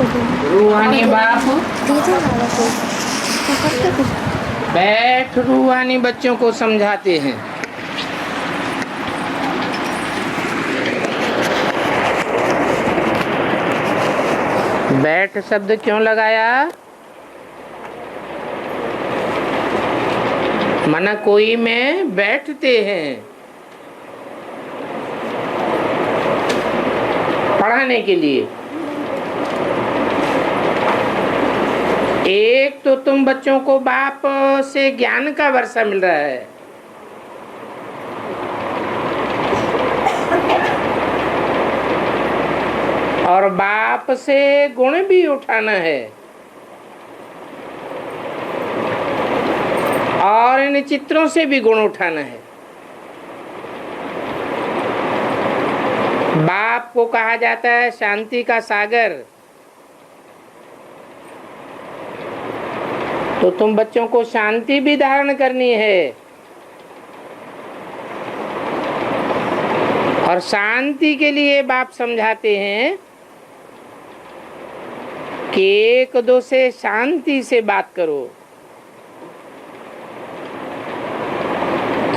रूहानी बाप बैठ रूहानी बच्चों को समझाते हैं। बैठ शब्द क्यों लगाया? मना कोई में बैठते हैं पढ़ाने के लिए। एक तो तुम बच्चों को बाप से ज्ञान का वर्षा मिल रहा है, और बाप से गुण भी उठाना है, और इन चित्रों से भी गुण उठाना है। बाप को कहा जाता है शांति का सागर। तो तुम बच्चों को शांति भी धारण करनी है, और शांति के लिए बाप समझाते हैं कि एक दो से शांति से बात करो।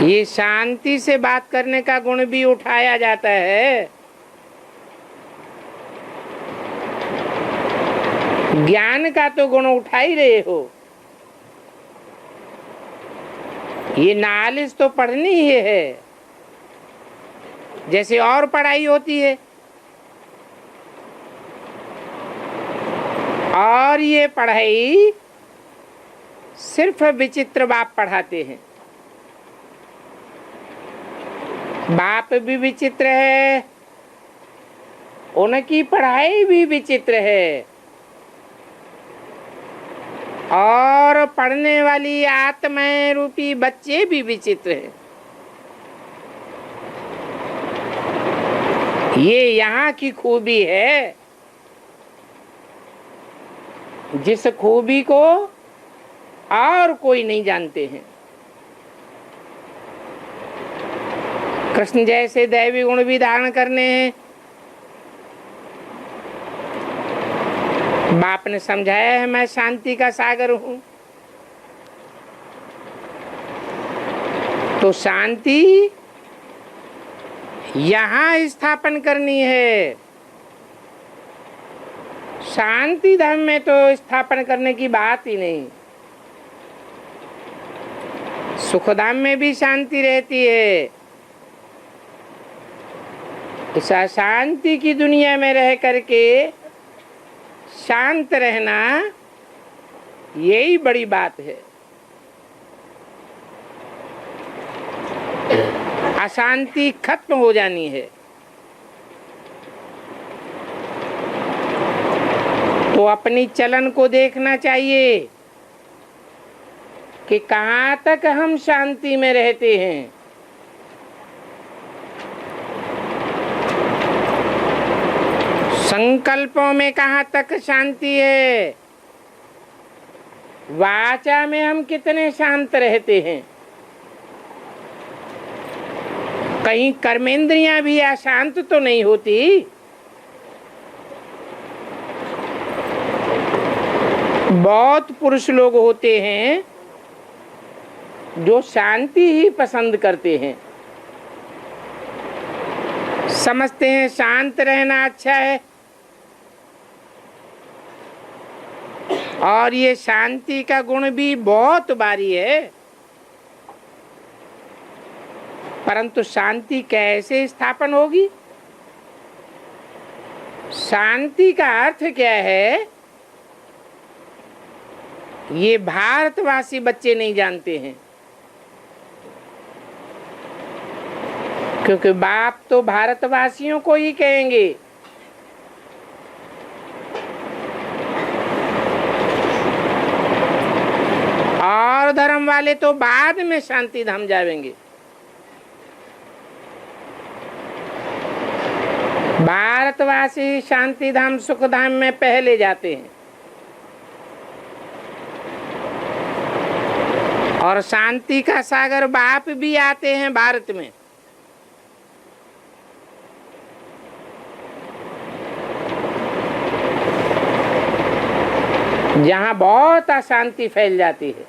ये शांति से बात करने का गुण भी उठाया जाता है। ज्ञान का तो गुण उठा ही रहे हो, ये नॉलेज तो पढ़नी ही है जैसे और पढ़ाई होती है। और ये पढ़ाई सिर्फ विचित्र बाप पढ़ाते हैं। बाप भी विचित्र है, उनकी पढ़ाई भी विचित्र है, और पढ़ने वाली आत्माएं रूपी बच्चे भी विचित्र हैं। ये यहाँ की खूबी है, जिस खूबी को और कोई नहीं जानते हैं। कृष्ण जैसे दैवी गुण भी धारण करने हैं। बाप ने समझाया है मैं शांति का सागर हूं, तो शांति यहां स्थापन करनी है। शांति धाम में तो स्थापन करने की बात ही नहीं। सुखधाम में भी शांति रहती है। इस शांति की दुनिया में रह करके शांत रहना, यही बड़ी बात है। अशांति खत्म हो जानी है। तो अपनी चलन को देखना चाहिए कि कहाँ तक हम शांति में रहते हैं। संकल्पों में कहाँ तक शांति है, वाचा में हम कितने शांत रहते हैं। कहीं कर्मेंद्रियां भी अशांत तो नहीं होती। बहुत पुरुष लोग होते हैं जो शांति ही पसंद करते हैं, समझते हैं शांत रहना अच्छा है। और ये शांति का गुण भी बहुत भारी है, परंतु शांति कैसे स्थापन होगी? शांति का अर्थ क्या है, ये भारतवासी बच्चे नहीं जानते हैं। क्योंकि बाप तो भारतवासियों को ही कहेंगे। और धर्म वाले तो बाद में शांति धाम जाएंगे। भारतवासी शांति धाम सुख धाम में पहले जाते हैं, और शांति का सागर बाप भी आते हैं भारत में। जहां बहुत अशांति फैल जाती है।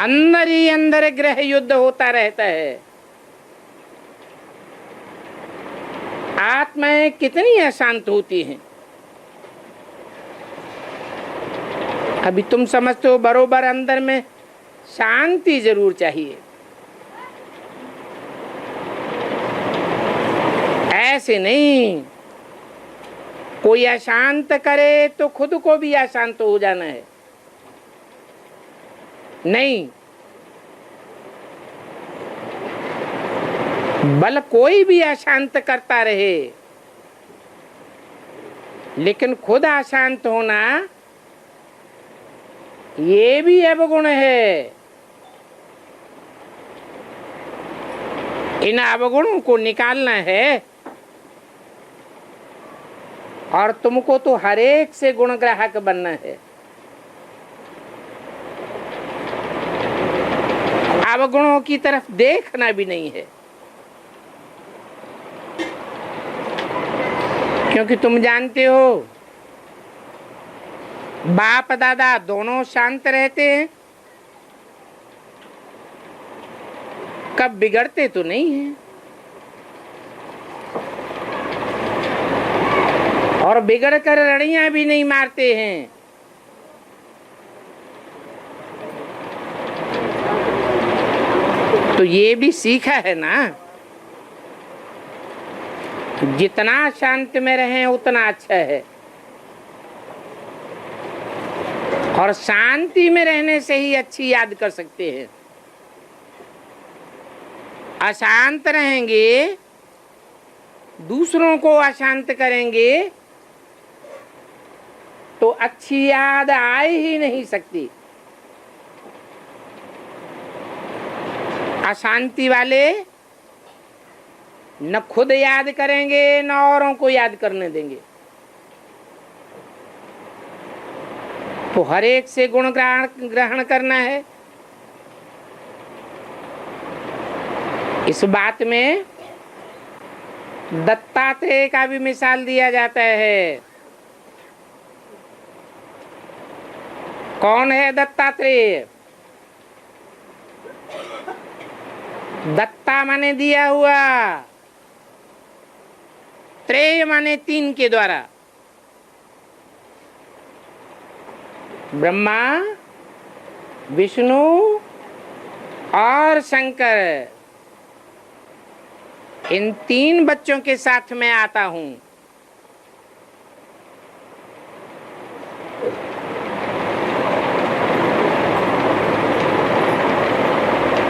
अंदर ही अंदर ग्रह युद्ध होता रहता है। आत्माएं कितनी अशांत होती हैं। अभी तुम समझते हो बरोबर अंदर में शांति जरूर चाहिए। ऐसे नहीं, कोई अशांत करे तो खुद को भी अशांत हो जाना है। नहीं, बल कोई भी अशांत करता रहे, लेकिन खुद अशांत होना ये भी अवगुण है। इन अवगुणों को निकालना है। और तुमको तो हर एक से गुण ग्राहक बनना है। अवगुणों की तरफ देखना भी नहीं है, क्योंकि तुम जानते हो बाप दादा दोनों शांत रहते हैं, कब बिगड़ते तो नहीं है। और बिगड़ कर लड़ियां भी नहीं मारते हैं। तो ये भी सीखा है ना, जितना शांत में रहें उतना अच्छा है। और शांति में रहने से ही अच्छी याद कर सकते हैं। अशांत रहेंगे, दूसरों को अशांत करेंगे तो अच्छी याद आ ही नहीं सकती। अशांति वाले न खुद याद करेंगे न औरों को याद करने देंगे। तो हर एक से गुण ग्रहण करना है। इस बात में दत्तात्रेय का भी मिसाल दिया जाता है। कौन है दत्तात्रेय? दत्ता माने दिया हुआ, त्रेय माने तीन के द्वारा। ब्रह्मा, विष्णु और शंकर, इन तीन बच्चों के साथ मैं आता हूं।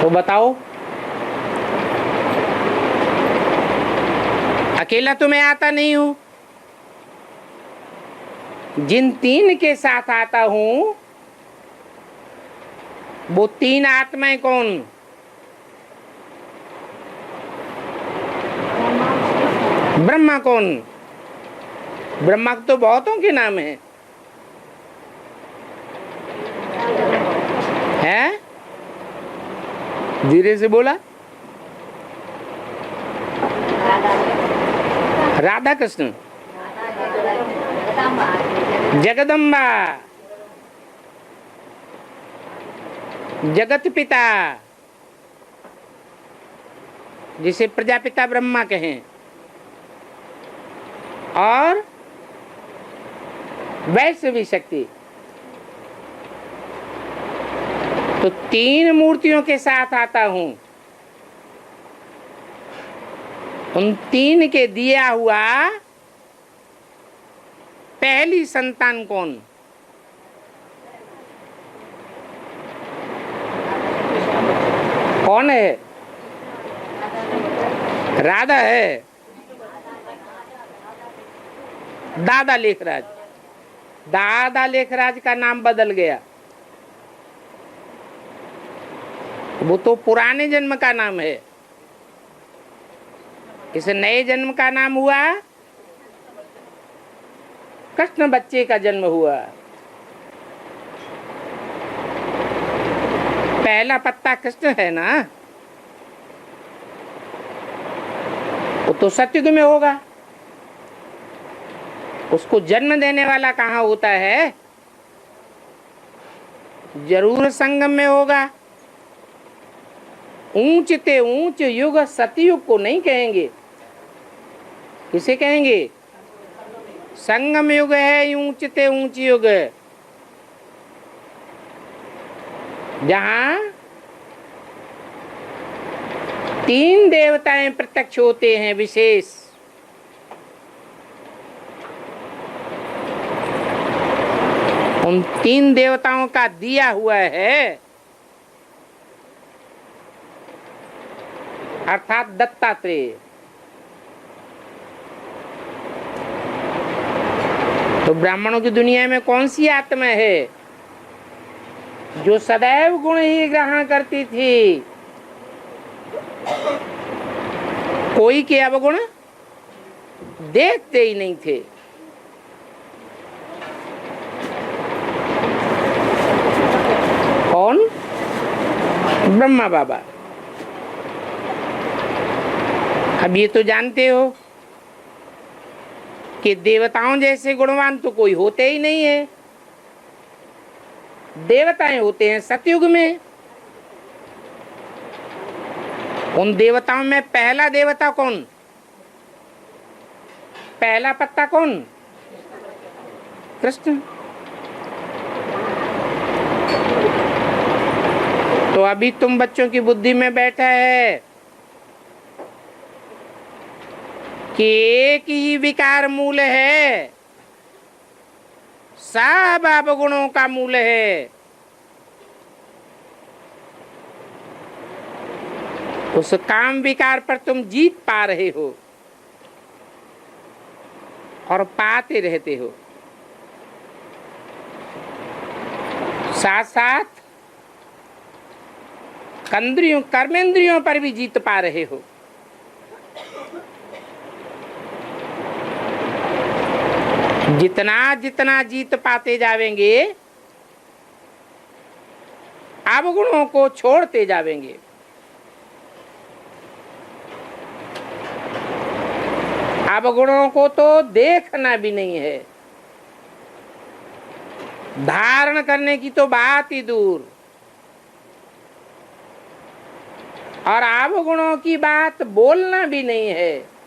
तो बताओ, अकेला तो मैं आता नहीं हूं। जिन तीन के साथ आता हूं वो तीन आत्माएं कौन? ब्रह्मा कौन? ब्रह्मा तो बहुतों के नाम है। हैं? धीरे से बोला। राधा कृष्ण, जगदम्बा, जगत पिता, जिसे प्रजापिता ब्रह्मा कहें, और वैश्वी शक्ति। तो तीन मूर्तियों के साथ आता हूं। उन तीन के दिया हुआ पहली संतान कौन? कौन है? राधा है। दादा लेखराज। दादा लेखराज का नाम बदल गया, वो तो पुराने जन्म का नाम है। इस नए जन्म का नाम हुआ कृष्ण। बच्चे का जन्म हुआ। पहला पत्ता कृष्ण है ना। वो तो सतयुग में होगा। उसको जन्म देने वाला कहाँ होता है? जरूर संगम में होगा। ऊंचते ऊंच युग सतयुग को नहीं कहेंगे, किसे कहेंगे? संगम युग है ऊंचते ऊंच युग, जहां 3 देवताएं प्रत्यक्ष होते हैं विशेष। उन 3 देवताओं का दिया हुआ है, अर्थात दत्तात्रेय। तो ब्राह्मणों की दुनिया में कौन सी आत्मा है जो सदैव गुण ही ग्रहण करती थी, कोई के अवगुण देखते ही नहीं थे? कौन? ब्रह्मा बाबा। अब ये तो जानते हो कि देवताओं जैसे गुणवान तो कोई होते ही नहीं है। देवताएं होते हैं सतयुग में। उन देवताओं में पहला देवता कौन? पहला पत्ता कौन? कृष्ण। तो अभी तुम बच्चों की बुद्धि में बैठा है कि एक ही विकार मूल है, सब अवगुणों का मूल है। उस काम विकार पर तुम जीत पा रहे हो और पाते रहते हो, साथ साथ कर्मेंद्रियों पर भी जीत पा रहे हो। जितना जितना जीत पाते जावेंगे, अवगुणों को छोड़ते जावेंगे। अवगुणों को तो देखना भी नहीं है, धारण करने की तो बात ही दूर। और अवगुणों की बात बोलना भी नहीं है।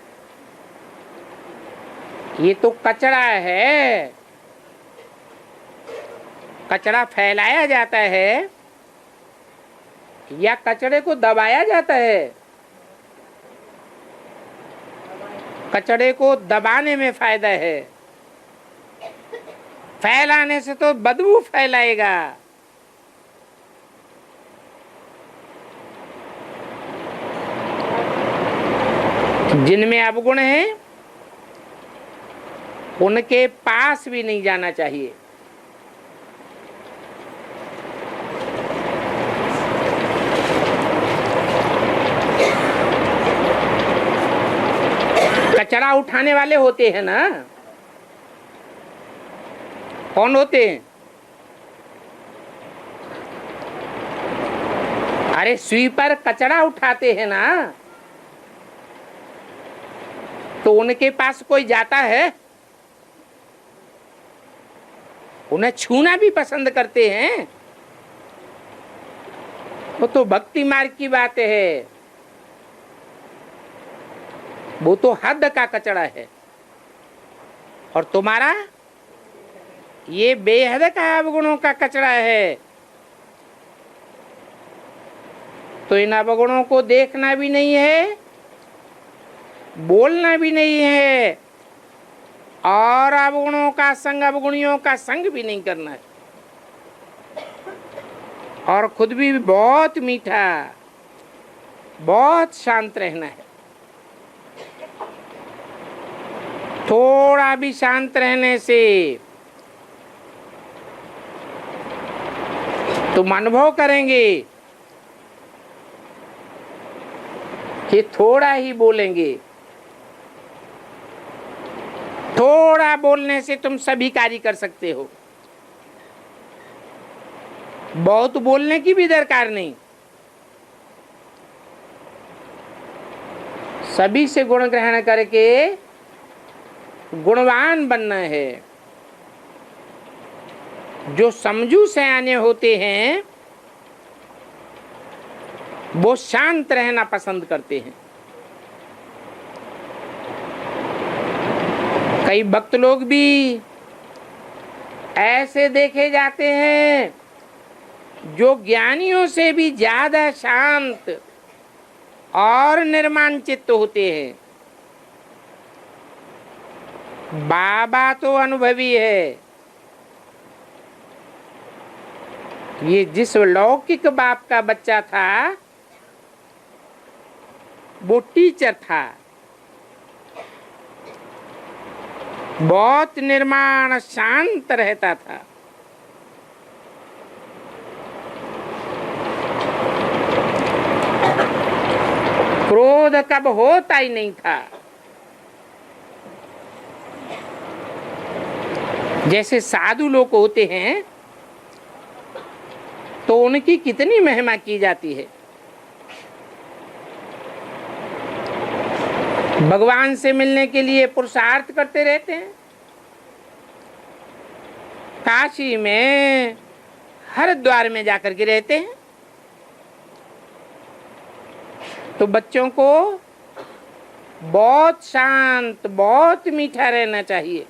ये तो कचरा है। कचरा फैलाया जाता है या कचरे को दबाया जाता है? कचरे को दबाने में फायदा है, फैलाने से तो बदबू फैलाएगा। जिनमें अवगुण है उनके पास भी नहीं जाना चाहिए। कचरा उठाने वाले होते हैं ना, कौन होते हैं? अरे स्वीपर कचरा उठाते हैं ना, तो उनके पास कोई जाता है? उन्हें छूना भी पसंद करते हैं। वो तो भक्ति मार्ग की बात है, वो तो हद का कचरा है। और तुम्हारा ये बेहद का अवगुणों का कचरा है। तो इन अवगुणों को देखना भी नहीं है, बोलना भी नहीं है, और अवगुणों का संग, अवगुणियों का संग भी नहीं करना है। और खुद भी बहुत मीठा, बहुत शांत रहना है। थोड़ा भी शांत रहने से तुम अनुभव करेंगे कि थोड़ा ही बोलेंगे, थोड़ा बोलने से तुम सभी कार्य कर सकते हो। बहुत बोलने की भी दरकार नहीं, सभी से गुण ग्रहण करके गुणवान बनना है। जो समझू सयाने होते हैं वो शांत रहना पसंद करते हैं। कई भक्त लोग भी ऐसे देखे जाते हैं जो ज्ञानियों से भी ज्यादा शांत और निर्माण चित्त होते हैं। बाबा तो अनुभवी है। ये जिस लौकिक बाप का बच्चा था वो टीचर था, बहुत निर्माण शांत रहता था। क्रोध कब होता ही नहीं था। जैसे साधु लोग होते हैं तो उनकी कितनी महिमा की जाती है। भगवान से मिलने के लिए पुरुषार्थ करते रहते हैं। काशी में हरिद्वार में जाकर के रहते हैं। तो बच्चों को बहुत शांत, बहुत मीठा रहना चाहिए।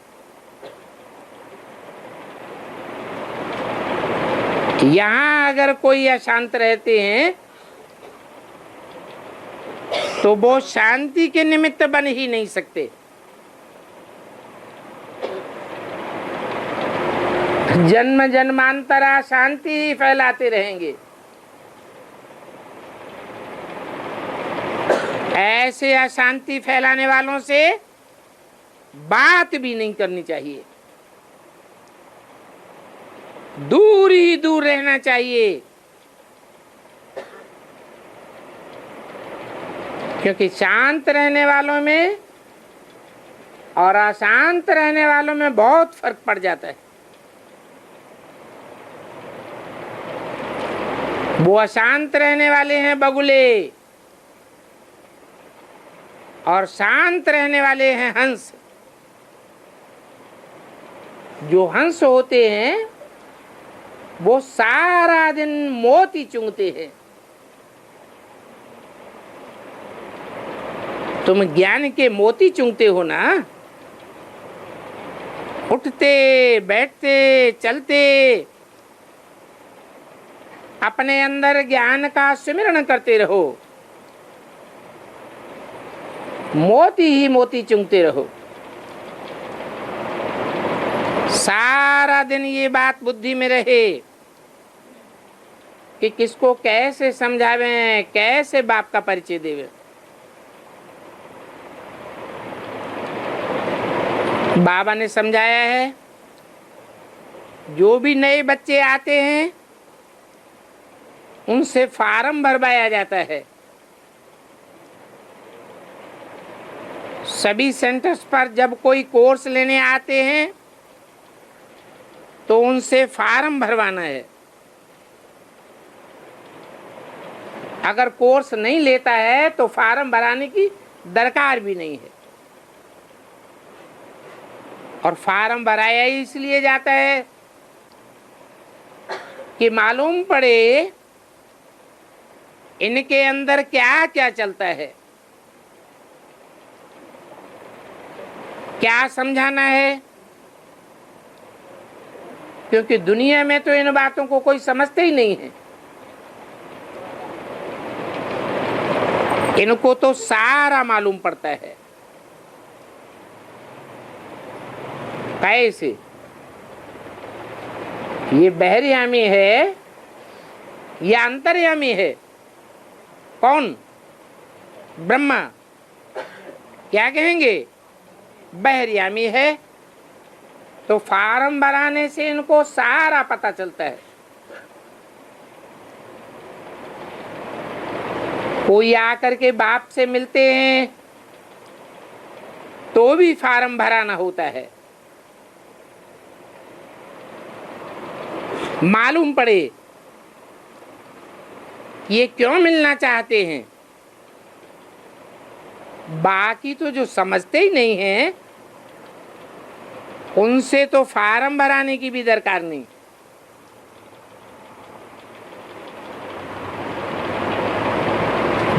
यहाँ अगर कोई अशांत रहते हैं तो वो शांति के निमित्त बन ही नहीं सकते। जन्म जन्मांतरा शांति फैलाते रहेंगे। ऐसे अशांति फैलाने वालों से बात भी नहीं करनी चाहिए। दूर ही दूर रहना चाहिए। क्योंकि शांत रहने वालों में और अशांत रहने वालों में बहुत फर्क पड़ जाता है। वो अशांत रहने वाले हैं बगुले और शांत रहने वाले हैं हंस। जो हंस होते हैं वो सारा दिन मोती चुंगते हैं। तुम ज्ञान के मोती चुंगते हो ना, उठते बैठते चलते अपने अंदर ज्ञान का सुमिरन करते रहो, मोती ही मोती चुंगते रहो। सारा दिन ये बात बुद्धि में रहे कि किसको कैसे समझावें, कैसे बाप का परिचय देवें। बाबा ने समझाया है, जो भी नए बच्चे आते हैं उनसे फार्म भरवाया जाता है। सभी सेंटर्स पर जब कोई कोर्स लेने आते हैं तो उनसे फार्म भरवाना है। अगर कोर्स नहीं लेता है तो फार्म भराने की दरकार भी नहीं है। और फार्म भराया इसलिए जाता है कि मालूम पड़े इनके अंदर क्या क्या चलता है, क्या समझाना है। क्योंकि दुनिया में तो इन बातों को कोई समझते ही नहीं है। इनको तो सारा मालूम पड़ता है। कैसे? ये बहरयामी है या अंतर्यामी है? कौन? ब्रह्मा। क्या कहेंगे? बहरयामी है। तो फार्म भराने से इनको सारा पता चलता है। कोई आकर के बाप से मिलते हैं तो भी फार्म भराना होता है। मालूम पड़े ये क्यों मिलना चाहते हैं, बाकी तो जो समझते ही नहीं है उनसे तो फार्म भराने की भी दरकार नहीं।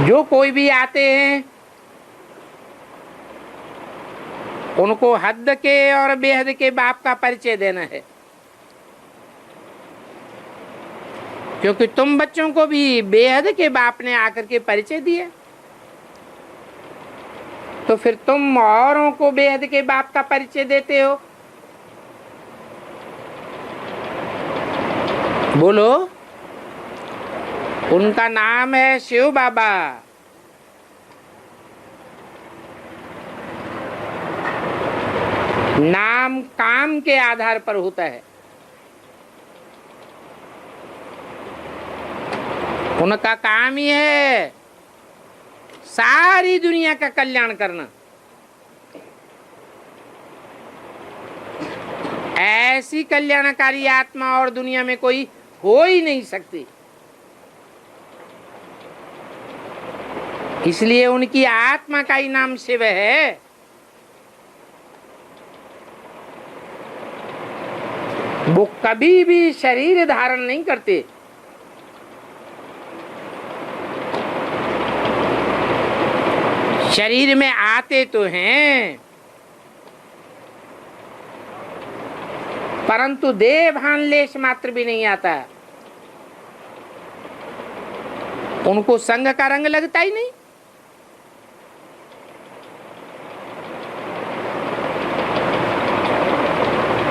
जो कोई भी आते हैं उनको हद के और बेहद के बाप का परिचय देना है, क्योंकि तुम बच्चों को भी बेहद के बाप ने आकर के परिचय दिया, तो फिर तुम औरों को बेहद के बाप का परिचय देते हो। बोलो, उनका नाम है शिव बाबा। नाम काम के आधार पर होता है। उनका काम ही है सारी दुनिया का कल्याण करना। ऐसी कल्याणकारी आत्मा और दुनिया में कोई हो ही नहीं सकती। इसलिए उनकी आत्मा का ही नाम शिव है। वो कभी भी शरीर धारण नहीं करते। शरीर में आते तो हैं, परंतु देह भान लेश मात्र भी नहीं आता। उनको संग का रंग लगता ही नहीं।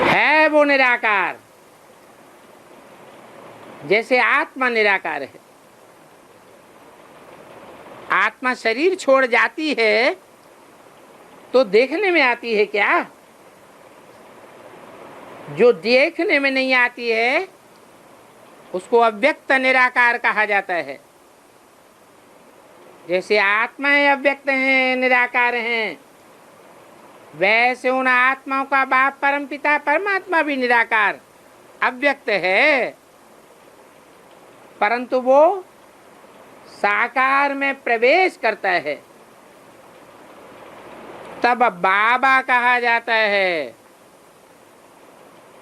है वो निराकार, जैसे आत्मा निराकार है। आत्मा शरीर छोड़ जाती है तो देखने में आती है क्या? जो देखने में नहीं आती है उसको अव्यक्त निराकार कहा जाता है। जैसे आत्माएं अव्यक्त हैं, निराकार हैं, वैसे उन आत्माओं का बाप परमपिता परमात्मा भी निराकार अव्यक्त है, परंतु वो साकार में प्रवेश करता है, तब बाबा कहा जाता है।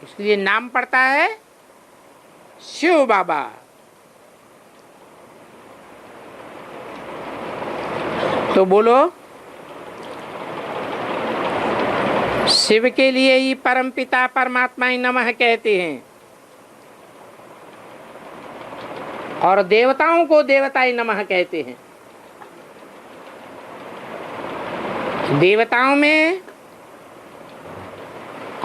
इसलिए नाम पड़ता है शिव बाबा। तो बोलो, शिव के लिए ही परमपिता परमात्मा ही नमः कहते हैं, और देवताओं को देवता ही नमः कहते हैं। देवताओं में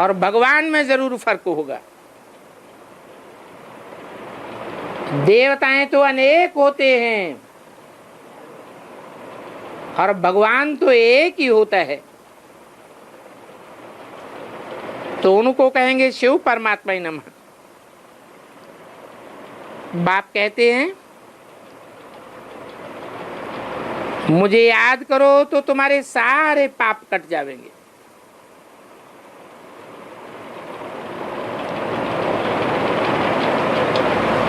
और भगवान में जरूर फर्क होगा। देवताएं तो अनेक होते हैं और भगवान तो एक ही होता है। तो उनको कहेंगे शिव परमात्मा ही नमः। बाप कहते हैं, मुझे याद करो तो तुम्हारे सारे पाप कट जाएंगे।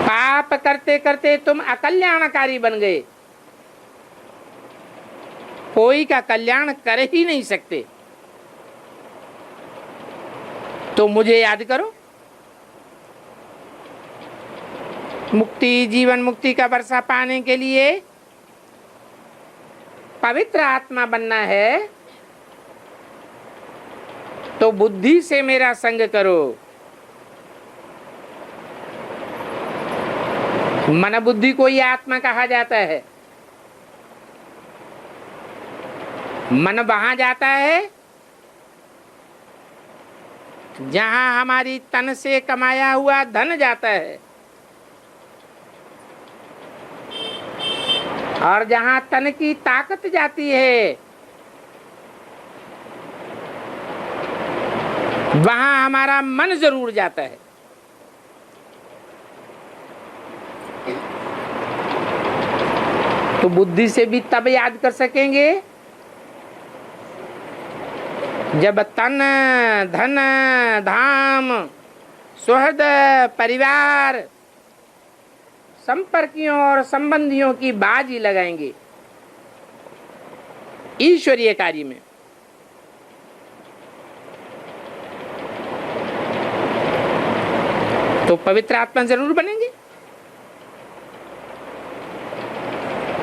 पाप करते करते तुम अकल्याणकारी बन गए, कोई का कल्याण कर ही नहीं सकते। तो मुझे याद करो। मुक्ति, जीवन मुक्ति का वर्षा पाने के लिए पवित्र आत्मा बनना है तो बुद्धि से मेरा संग करो। मन बुद्धि को ही आत्मा कहा जाता है। मन वहां जाता है जहां हमारी तन से कमाया हुआ धन जाता है, और जहां तन की ताकत जाती है वहां हमारा मन जरूर जाता है। तो बुद्धि से भी तब याद कर सकेंगे जब तन, धन, धाम, सुहृद, परिवार, संपर्कियों और संबंधियों की बाजी लगाएंगे। ईश्वरीय कार्य में। तो पवित्र आत्मा जरूर बनेंगे।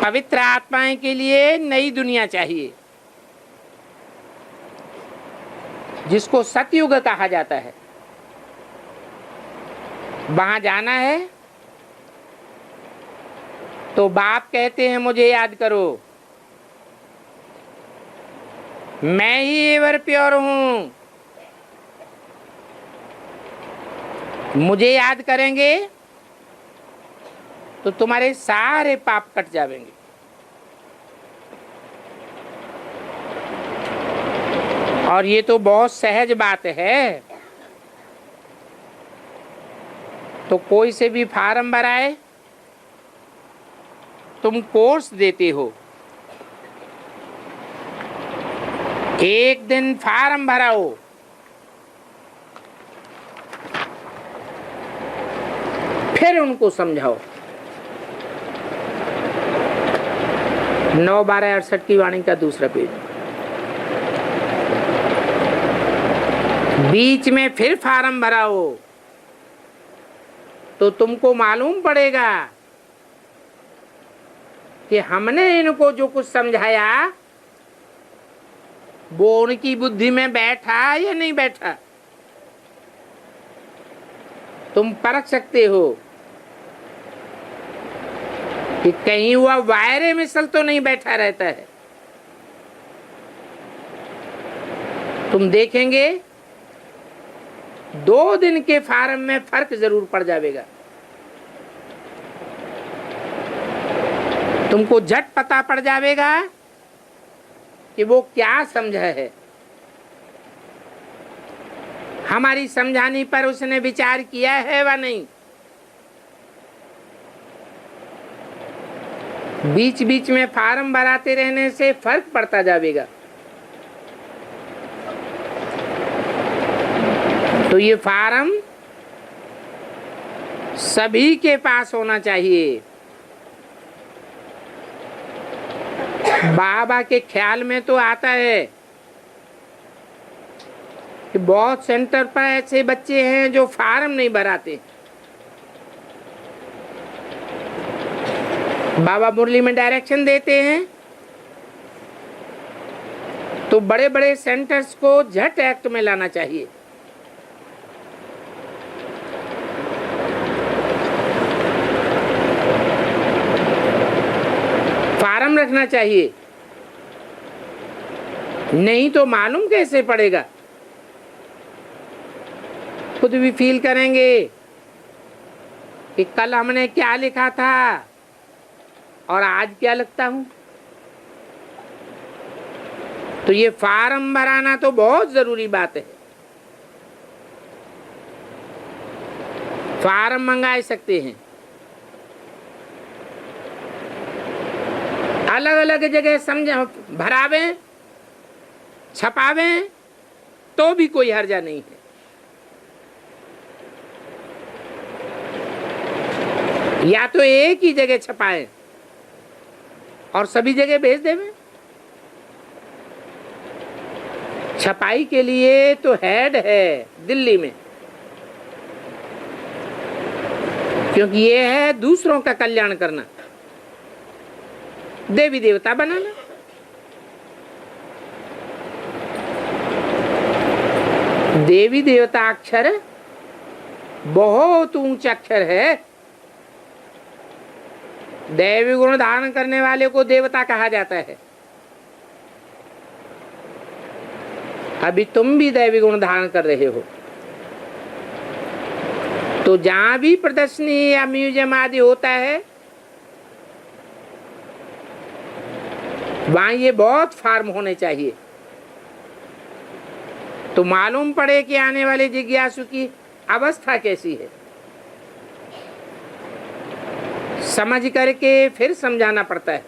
पवित्र आत्माएं के लिए नई दुनिया चाहिए, जिसको सतयुग कहा जाता है। वहां जाना है तो बाप कहते हैं मुझे याद करो, मैं ही एवर प्योर हूं। मुझे याद करेंगे तो तुम्हारे सारे पाप कट जाएंगे। और ये तो बहुत सहज बात है। तो कोई से भी फार्म भराए, तुम कोर्स देते हो, एक दिन फार्म भराओ, फिर उनको समझाओ। 9/12/68 की वाणी का दूसरा पेज। बीच में फिर फार्म भराओ तो तुमको मालूम पड़ेगा कि हमने इनको जो कुछ समझाया वो उनकी बुद्धि में बैठा या नहीं बैठा। तुम परख सकते हो कि कहीं वह वायरे मिसल तो नहीं बैठा रहता है। तुम देखेंगे 2 दिन के फार्म में फर्क जरूर पड़ जाएगा। तुमको झट पता पड़ जाएगा कि वो क्या समझा है। हमारी समझाने पर उसने विचार किया है व नहीं। बीच बीच में फार्म भराते रहने से फर्क पड़ता जाएगा। तो ये फार्म सभी के पास होना चाहिए। बाबा के ख्याल में तो आता है कि बहुत सेंटर पर ऐसे बच्चे हैं जो फार्म नहीं भराते। बाबा मुरली में डायरेक्शन देते हैं तो बड़े बड़े सेंटर्स को झट एक्ट में लाना चाहिए। फार्म रखना चाहिए, नहीं तो मालूम कैसे पड़ेगा। खुद भी फील करेंगे कि कल हमने क्या लिखा था और आज क्या लिखता हूं। तो ये फार्म भराना तो बहुत जरूरी बात है। फार्म मंगा सकते हैं, अलग अलग जगह समझ भरावें छपावें तो भी कोई हर्जा नहीं है। या तो एक ही जगह छपाएं और सभी जगह भेज देवें। छपाई के लिए तो हेड है दिल्ली में, क्योंकि ये है दूसरों का कल्याण करना, देवी देवता बनाना। देवी देवता अक्षर बहुत ऊंचा अक्षर है। दैवी गुण धारण करने वाले को देवता कहा जाता है। अभी तुम भी दैवी गुण धारण कर रहे हो। तो जहां भी प्रदर्शनी या म्यूजियम आदि होता है वहां ये बहुत फार्म होने चाहिए, तो मालूम पड़े कि आने वाले जिज्ञासु की अवस्था कैसी है। समझ करके फिर समझाना पड़ता है।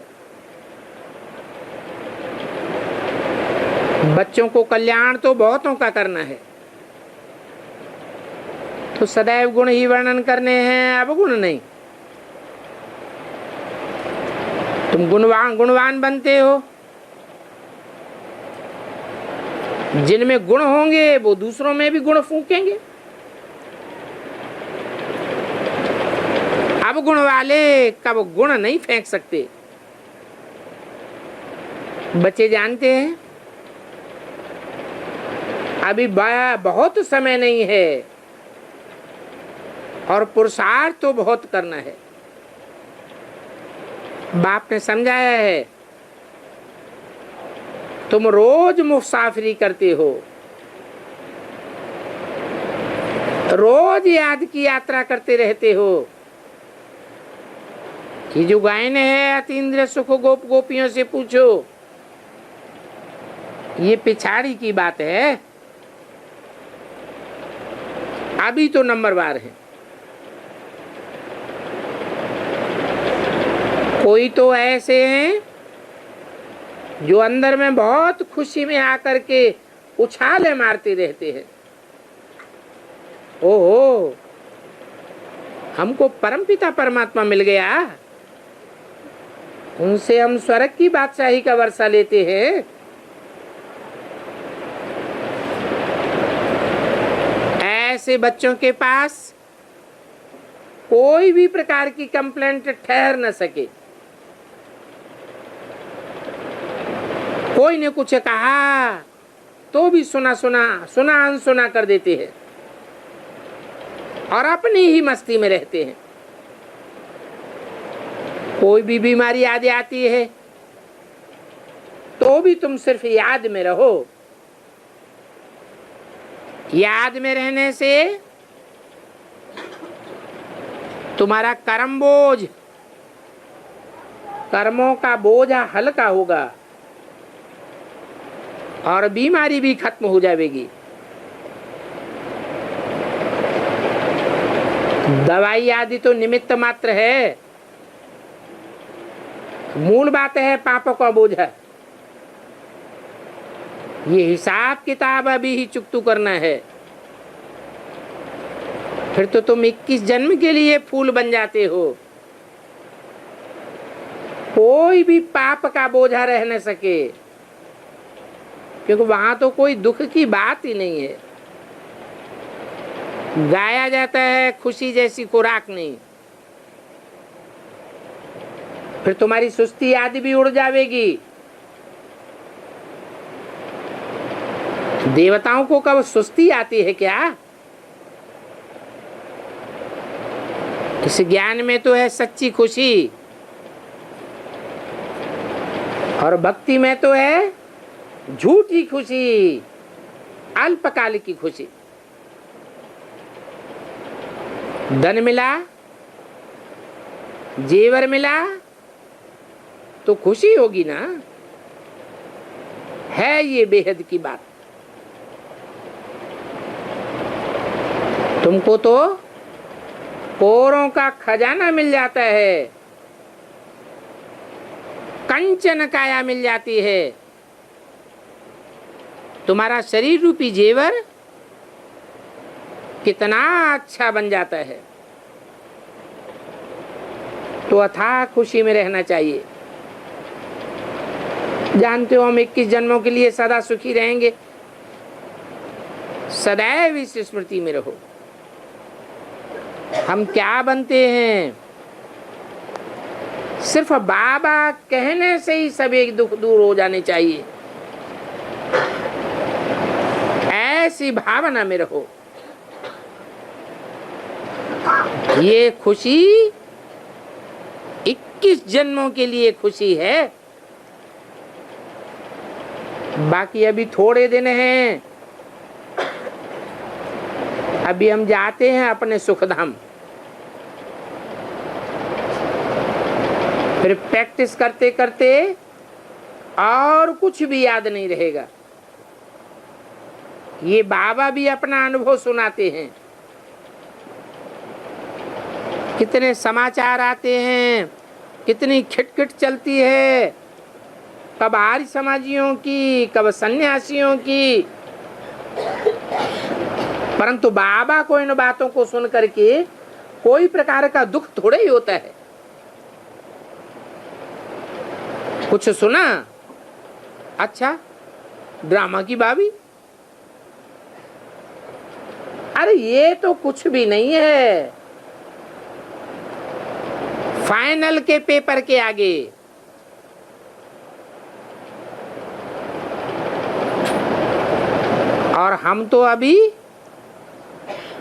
बच्चों को कल्याण तो बहुतों का करना है, तो सदैव गुण ही वर्णन करने हैं, अवगुण नहीं। तुम गुणवान बनते हो जिनमें गुण होंगे वो दूसरों में भी गुण फूकेंगे। अब गुण वाले कब गुण नहीं फेंक सकते। बच्चे जानते हैं अभी बहुत समय नहीं है और पुरुषार्थ तो बहुत करना है। बाप ने समझाया है, तुम रोज मुसाफिरी करते हो, रोज याद की यात्रा करते रहते हो। ये जो गायन है अतीन्द्रिय सुख गोप गोपियों से पूछो, ये पिछाड़ी की बात है। अभी तो नंबरवार है। कोई तो ऐसे हैं जो अंदर में बहुत खुशी में आकर के उछाले मारते रहते हैं। ओहो, हमको परमपिता परमात्मा मिल गया, उनसे हम स्वर्ग की बादशाही का वर्षा लेते हैं। ऐसे बच्चों के पास कोई भी प्रकार की कंप्लेंट ठहर न सके। कोई ने कुछ कहा तो भी सुना अनसुना कर देते हैं और अपनी ही मस्ती में रहते हैं। कोई भी बीमारी याद आती है तो भी तुम सिर्फ याद में रहो। याद में रहने से तुम्हारा कर्मों का बोझा हल्का होगा और बीमारी भी खत्म हो जाएगी। दवाई आदि तो निमित्त मात्र है, मूल बात है पापों का बोझा। ये हिसाब किताब अभी ही चुकतू करना है, फिर तो तुम 21 जन्म के लिए फूल बन जाते हो। कोई भी पाप का बोझा रह न सके, क्योंकि वहां तो कोई दुख की बात ही नहीं है। गाया जाता है खुशी जैसी खुराक नहीं। फिर तुम्हारी सुस्ती आदि भी उड़ जाएगी। देवताओं को कब सुस्ती आती है क्या? इस ज्ञान में तो है सच्ची खुशी, और भक्ति में तो है झूठी खुशी, अल्पकाल की खुशी। धन मिला, जेवर मिला तो खुशी होगी ना, है ये बेहद की बात। तुमको तो पोरों का खजाना मिल जाता है, कंचन काया मिल जाती है। तुम्हारा शरीर रूपी जेवर कितना अच्छा बन जाता है। तो अथाह खुशी में रहना चाहिए। जानते हो हम 21 जन्मों के लिए सदा सुखी रहेंगे। सदैव इस स्मृति में रहो। हम क्या बनते हैं? सिर्फ बाबा कहने से ही सब एक दुख दूर हो जाने चाहिए, ऐसी भावना में रहो। ये खुशी 21 जन्मों के लिए खुशी है। बाकी अभी थोड़े दिन हैं। अभी हम जाते हैं अपने सुखधाम, फिर प्रैक्टिस करते करते और कुछ भी याद नहीं रहेगा। ये बाबा भी अपना अनुभव सुनाते हैं। कितने समाचार आते हैं, कितनी खिटखिट चलती है, कब आर्य समाजियों की, कब सन्यासियों की। परंतु बाबा को इन बातों को सुन करके कोई प्रकार का दुख थोड़ा ही होता है। कुछ सुना, अच्छा ड्रामा की बाबी, अरे ये तो कुछ भी नहीं है फाइनल के पेपर के आगे। और हम तो अभी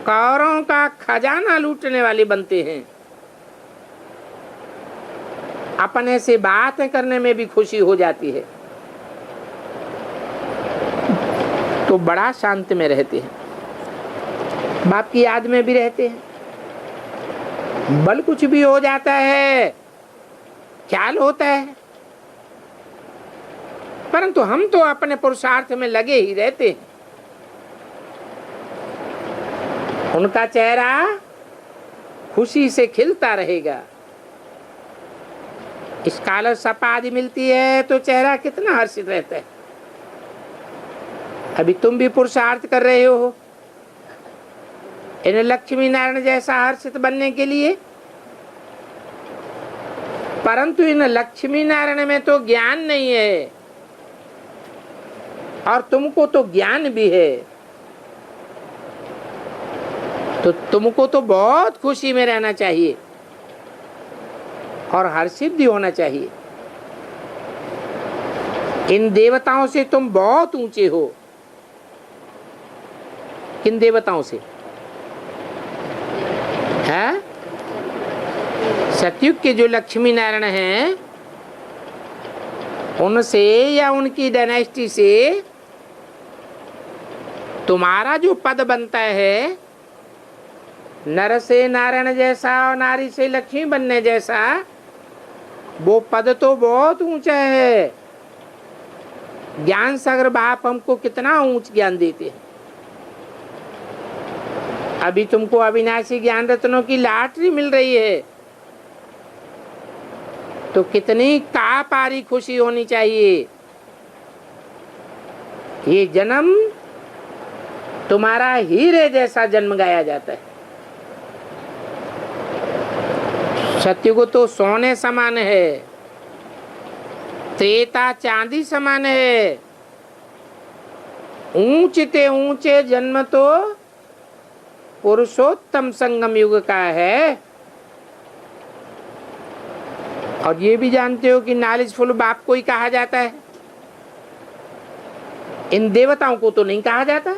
कौरों का खजाना लूटने वाले बनते हैं। अपने से बातें करने में भी खुशी हो जाती है, तो बड़ा शांत में रहते हैं, बाप की याद में भी रहते हैं। बल कुछ भी हो जाता है, ख्याल होता है, परंतु हम तो अपने पुरुषार्थ में लगे ही रहते हैं। उनका चेहरा खुशी से खिलता रहेगा। स्कॉलरशिप आदि मिलती है तो चेहरा कितना हर्षित रहता है। अभी तुम भी पुरुषार्थ कर रहे हो इन लक्ष्मी नारायण जैसा हर्षित बनने के लिए, परंतु इन लक्ष्मी नारायण में तो ज्ञान नहीं है और तुमको तो ज्ञान भी है, तो तुमको तो बहुत खुशी में रहना चाहिए और हर्षित भी होना चाहिए। इन देवताओं से तुम बहुत ऊंचे हो। किन देवताओं से? है सतयुग के जो लक्ष्मी नारायण हैं उनसे या उनकी डायनेस्टी से तुम्हारा जो पद बनता है, नर से नारायण जैसा और नारी से लक्ष्मी बनने जैसा, वो पद तो बहुत ऊंचा है। ज्ञान सागर बाप हमको कितना ऊंच ज्ञान देते हैं। अभी तुमको अविनाशी ज्ञान रत्नों की लॉटरी मिल रही है, तो कितनी कापारी खुशी होनी चाहिए। ये जन्म तुम्हारा हीरे जैसा जन्म गाया जाता है। सत्युग तो सोने समान है, त्रेता चांदी समान है। ऊंचे ऊंचे जन्म तो पुरुषोत्तम संगम युग का है। और ये भी जानते हो कि नॉलेजफुल बाप को ही कहा जाता है, इन देवताओं को तो नहीं कहा जाता।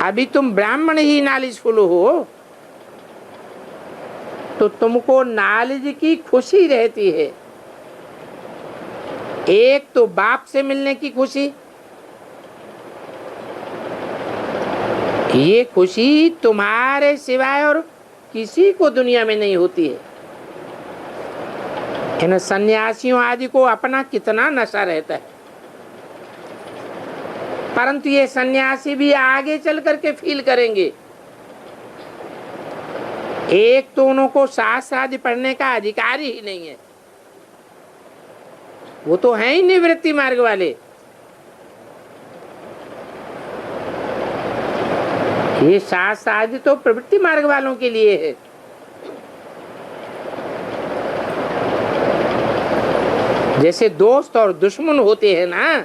अभी तुम ब्राह्मण ही नॉलेजफुल हो तो तुमको नॉलेज की खुशी रहती है। एक तो बाप से मिलने की खुशी, ये खुशी तुम्हारे सिवाय और किसी को दुनिया में नहीं होती है। इन सन्यासियों आदि को अपना कितना नशा रहता है, परंतु ये सन्यासी भी आगे चल करके फील करेंगे। एक तो उनको शास्त्र आदि पढ़ने का अधिकार ही नहीं है, वो तो है ही निवृत्ति मार्ग वाले। ये शास्त्र आदि तो प्रवृत्ति मार्ग वालों के लिए है। जैसे दोस्त और दुश्मन होते हैं ना,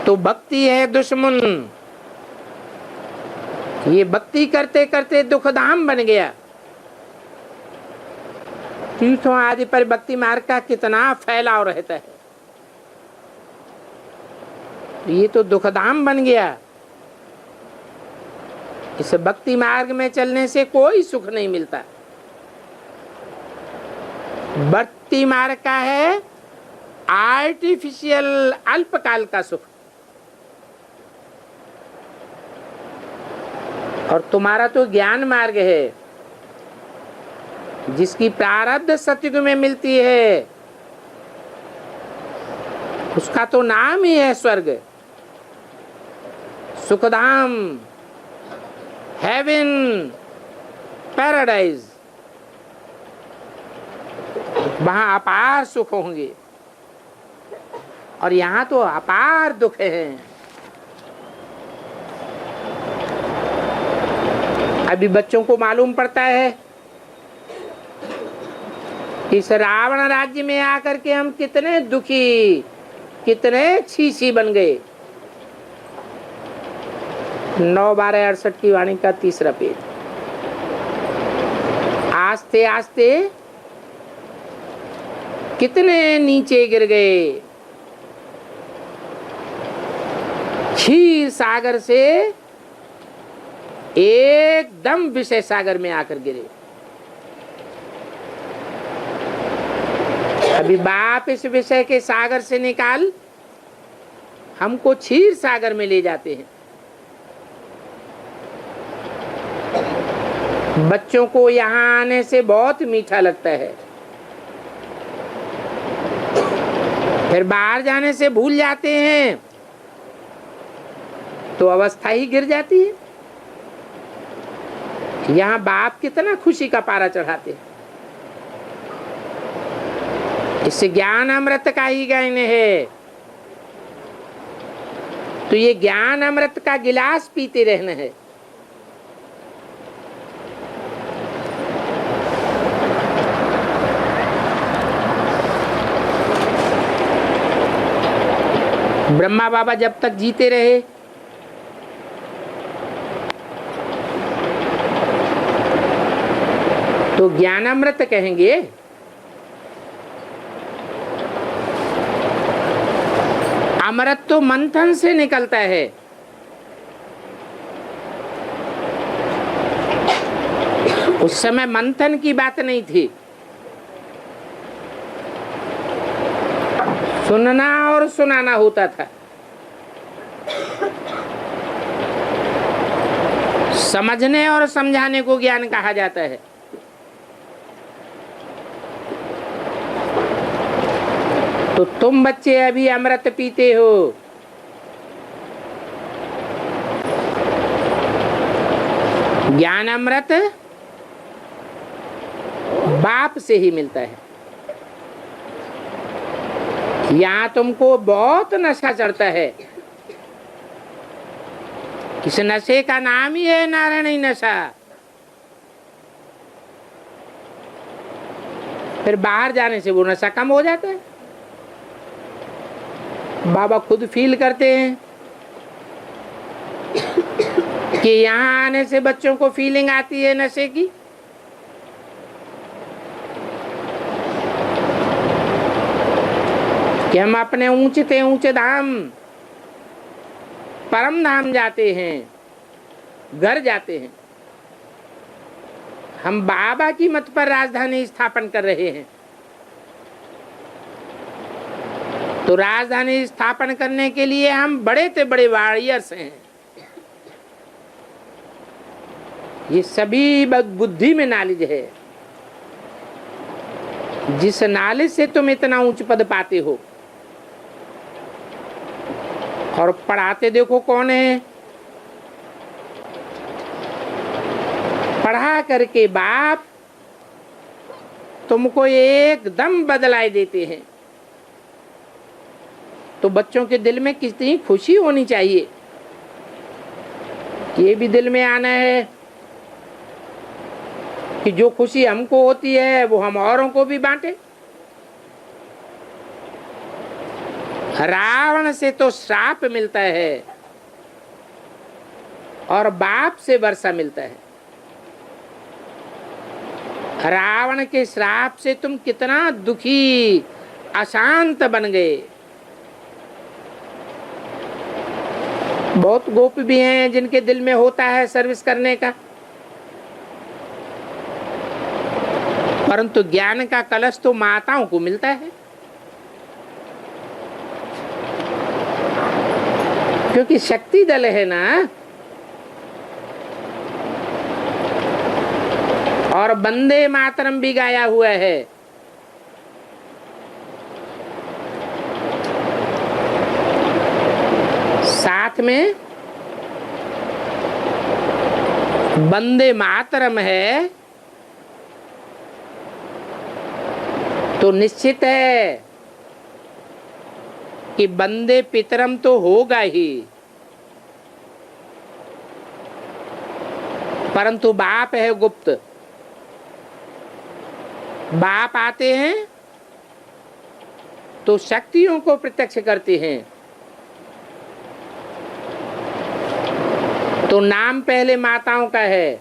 तो भक्ति है दुश्मन। ये भक्ति करते करते दुखधाम बन गया। तीर्थों आदि पर भक्ति मार्ग का कितना फैलाव रहता है, ये तो दुखधाम बन गया। इस भक्ति मार्ग में चलने से कोई सुख नहीं मिलता। भक्ति मार्ग का है आर्टिफिशियल अल्पकाल का सुख, और तुम्हारा तो ज्ञान मार्ग है जिसकी प्रारब्ध सतयुग में मिलती है। उसका तो नाम ही है स्वर्ग, सुखधाम, हेवन, पैराडाइज। वहां अपार सुख होंगे और यहाँ तो अपार दुख हैं। अभी बच्चों को मालूम पड़ता है इस रावण राज्य में आकर के हम कितने दुखी, कितने छीछी बन गए। 9/12/68 की वाणी का 3रा पेज। आस्ते आस्ते कितने नीचे गिर गए, क्षीर सागर से एकदम विषय सागर में आकर गिरे। अभी बाप इस विषय के सागर से निकाल हमको क्षीर सागर में ले जाते हैं। बच्चों को यहाँ आने से बहुत मीठा लगता है, फिर बाहर जाने से भूल जाते हैं तो अवस्था ही गिर जाती है। यहाँ बाप कितना खुशी का पारा चढ़ाते हैं। इससे ज्ञान अमृत का ही गायन है, तो ये ज्ञान अमृत का गिलास पीते रहना है। ब्रह्मा बाबा जब तक जीते रहे तो ज्ञानामृत कहेंगे। अमृत तो मंथन से निकलता है, उस समय मंथन की बात नहीं थी। सुनना और सुनाना होता था। समझने और समझाने को ज्ञान कहा जाता है। तो तुम बच्चे अभी अमृत पीते हो, ज्ञान अमृत बाप से ही मिलता है। यहाँ तुमको बहुत नशा चढ़ता है, इस नशे का नाम ही है नारायणी नशा। फिर बाहर जाने से वो नशा कम हो जाता है। बाबा खुद फील करते हैं कि यहाँ आने से बच्चों को फीलिंग आती है नशे की। कि हम अपने ऊंचे ऊंचे धाम परम धाम जाते हैं, घर जाते हैं। हम बाबा की मत पर राजधानी स्थापन कर रहे हैं। तो राजधानी स्थापन करने के लिए हम बड़े से बड़े वॉरियर्स हैं। ये सभी बुद्धि में नॉलेज है। जिस नॉलेज से तुम इतना उच्च पद पाते हो, और पढ़ाते देखो कौन है। पढ़ा करके बाप तुमको एकदम बदलाए देते हैं। तो बच्चों के दिल में कितनी खुशी होनी चाहिए। ये भी दिल में आना है कि जो खुशी हमको होती है वो हम औरों को भी बांटे। रावण से तो श्राप मिलता है और बाप से वर्षा मिलता है। रावण के श्राप से तुम कितना दुखी अशांत बन गए। बहुत गोप भी हैं जिनके दिल में होता है सर्विस करने का, परंतु ज्ञान का कलश तो माताओं को मिलता है, क्योंकि शक्ति दल है ना। और वंदे मातरम भी गाया हुआ है। साथ में वंदे मातरम है तो निश्चित है कि वंदे पितरम तो होगा ही, परंतु बाप है गुप्त। बाप आते हैं तो शक्तियों को प्रत्यक्ष करते हैं। तो नाम पहले माताओं का है।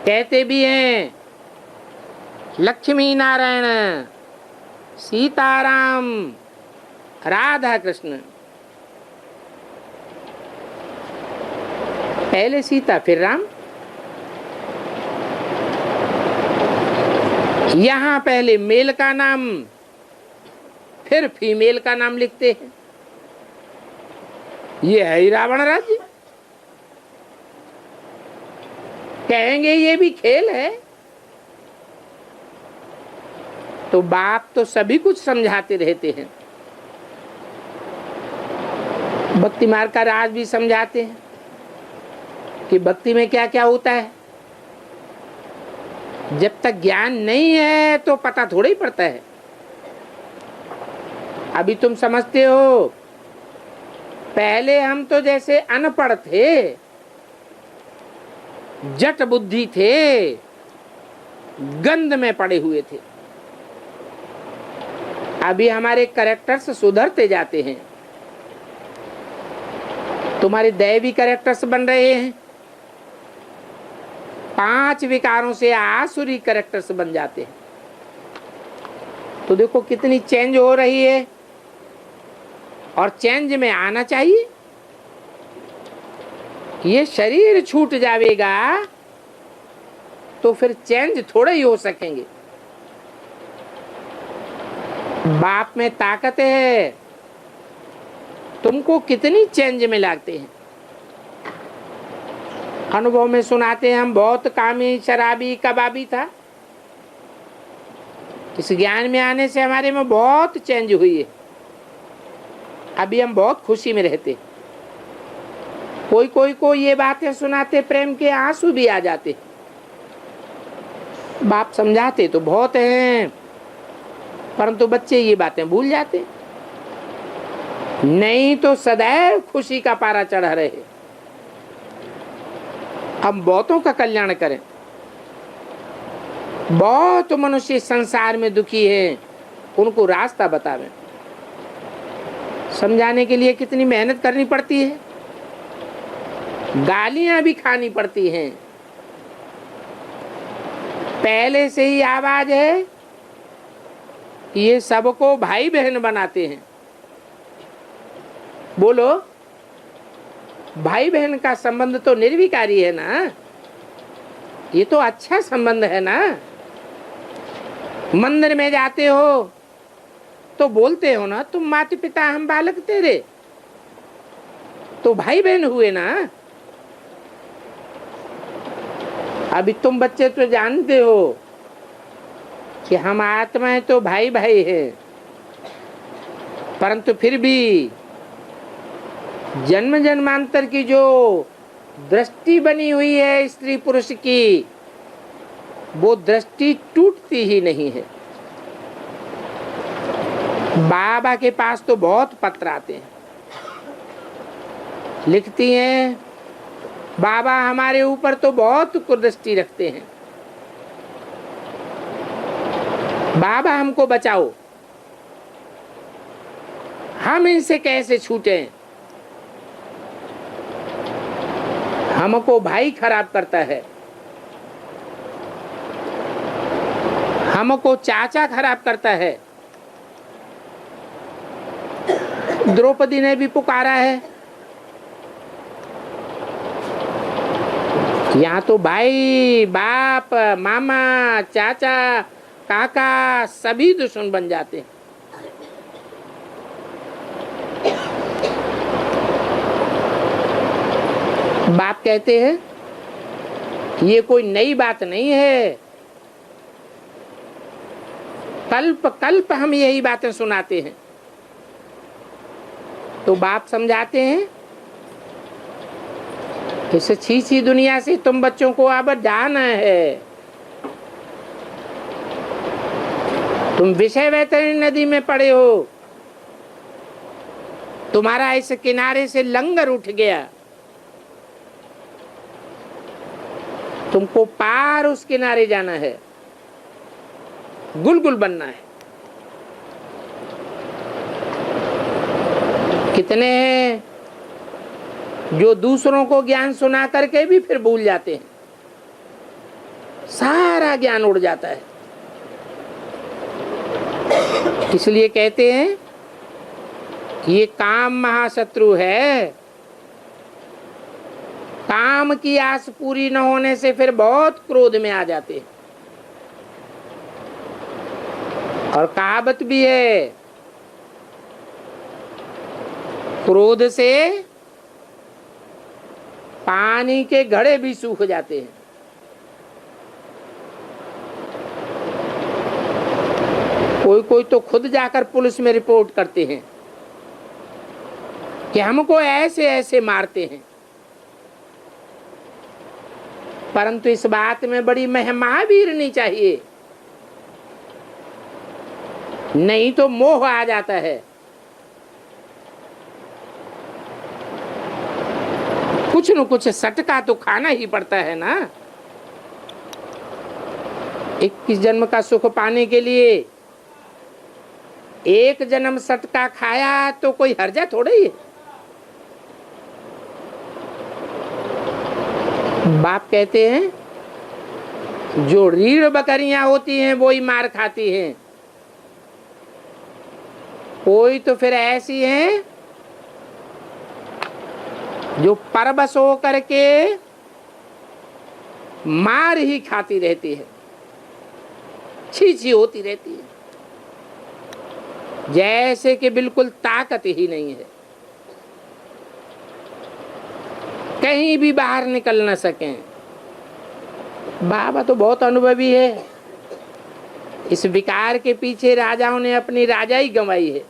कहते भी हैं लक्ष्मी नारायण, सीताराम, राधा कृष्ण। पहले सीता फिर राम। यहां पहले मेल का नाम फिर फीमेल का नाम लिखते हैं। ये है ही रावण राज्य। कहेंगे ये भी खेल है। तो बाप तो सभी कुछ समझाते रहते हैं। भक्ति मार्ग का राज भी समझाते हैं कि भक्ति में क्या क्या होता है। जब तक ज्ञान नहीं है तो पता थोड़ा ही पड़ता है। अभी तुम समझते हो, पहले हम तो जैसे अनपढ़ थे, जट बुद्धि थे, गंध में पड़े हुए थे। अभी हमारे कैरेक्टर्स सुधरते जाते हैं। तुम्हारे दैवी कैरेक्टर्स बन रहे हैं। 5 विकारों से आसुरी कैरेक्टर्स बन जाते हैं। तो देखो कितनी चेंज हो रही है। और चेंज में आना चाहिए। ये शरीर छूट जाएगा तो फिर चेंज थोड़े ही हो सकेंगे। बाप में ताकत है। तुमको कितनी चेंज में लाते हैं। अनुभव में सुनाते हैं हम बहुत कामी, शराबी, कबाबी था। इस ज्ञान में आने से हमारे में बहुत चेंज हुई है। अभी हम बहुत खुशी में रहते। कोई कोई को ये बातें सुनाते प्रेम के आंसू भी आ जाते। बाप समझाते तो बहुत हैं, परंतु बच्चे ये बातें भूल जाते। नहीं तो सदैव खुशी का पारा चढ़ा रहे। हम बहुतों का कल्याण करें। बहुत मनुष्य संसार में दुखी हैं, उनको रास्ता बतावें। समझाने के लिए कितनी मेहनत करनी पड़ती है। गालियां भी खानी पड़ती हैं। पहले से ही आवाज है कि ये सबको भाई बहन बनाते हैं। बोलो, भाई बहन का संबंध तो निर्विकारी है ना। ये तो अच्छा संबंध है ना। मंदिर में जाते हो तो बोलते हो ना, तुम माता पिता हम बालक तेरे। तो भाई बहन हुए ना। अभी तुम बच्चे तो जानते हो कि हम आत्माएं तो भाई भाई हैं, परंतु फिर भी जन्म जन्मांतर की जो दृष्टि बनी हुई है स्त्री पुरुष की, वो दृष्टि टूटती ही नहीं है। बाबा के पास तो बहुत पत्र आते हैं। लिखती हैं, बाबा हमारे ऊपर तो बहुत कुदृष्टि रखते हैं। बाबा हमको बचाओ, हम इनसे कैसे छूटें। हमको भाई खराब करता है, हमको चाचा खराब करता है। द्रौपदी ने भी पुकारा है। यहाँ तो भाई, बाप, मामा, चाचा, काका सभी दुश्मन बन जाते हैं। बाप कहते हैं ये कोई नई बात नहीं है। कल्प कल्प हम यही बातें सुनाते हैं। तो बाप समझाते हैं इस छीछी दुनिया से तुम बच्चों को अब जाना है। तुम विषय वैतरणी नदी में पड़े हो। तुम्हारा इस किनारे से लंगर उठ गया। तुमको पार उस किनारे जाना है, गुलगुल बनना है। कितने जो दूसरों को ज्ञान सुना करके भी फिर भूल जाते हैं, सारा ज्ञान उड़ जाता है। इसलिए कहते हैं ये काम महाशत्रु है। काम की आस पूरी न होने से फिर बहुत क्रोध में आ जाते हैं। और कहावत भी है, क्रोध से पानी के घड़े भी सूख जाते हैं। कोई कोई तो खुद जाकर पुलिस में रिपोर्ट करते हैं कि हमको ऐसे ऐसे मारते हैं। परंतु इस बात में बड़ी महावीरनी चाहिए, नहीं तो मोह आ जाता है। कुछ न कुछ सटका तो खाना ही पड़ता है ना। 21 जन्म का सुख पाने के लिए एक जन्म सटका खाया तो कोई हर्जा थोड़ा ही है। बाप कहते हैं जो रीढ़ बकरियां होती हैं वो ही मार खाती हैं। कोई तो फिर ऐसी हैं जो परवश हो करके मार ही खाती रहती है, छी होती रहती है, जैसे कि बिल्कुल ताकत ही नहीं है, कहीं भी बाहर निकल न सकें। बाबा तो बहुत अनुभवी है। इस विकार के पीछे राजाओं ने अपनी राजाई गंवाई है।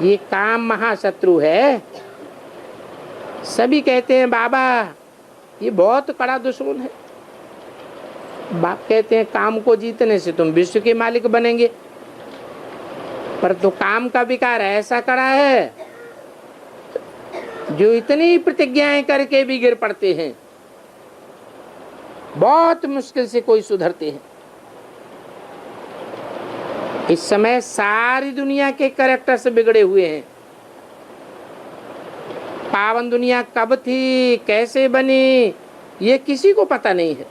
ये काम महाशत्रु है। सभी कहते हैं बाबा ये बहुत कड़ा दुश्मन है। बाप कहते हैं काम को जीतने से तुम विश्व के मालिक बनेंगे, पर तो काम का विकार ऐसा कड़ा है जो इतनी प्रतिज्ञाएं करके भी गिर पड़ते हैं। बहुत मुश्किल से कोई सुधरते हैं। इस समय सारी दुनिया के कैरेक्टर से बिगड़े हुए हैं। पावन दुनिया कब थी, कैसे बनी, ये किसी को पता नहीं है।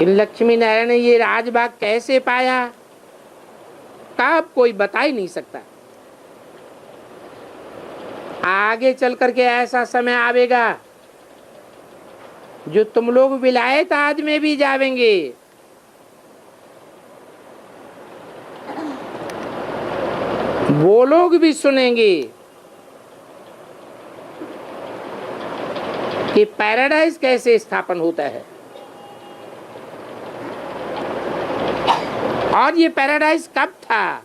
लक्ष्मी नारायण ने ये राजभाग कैसे पाया, कब, कोई बता ही नहीं सकता। आगे चल करके ऐसा समय आवेगा जो तुम लोग विलायत आज में भी जावेंगे। वो लोग भी सुनेंगे कि पैराडाइज कैसे स्थापन होता है। और ये पैराडाइज कब था,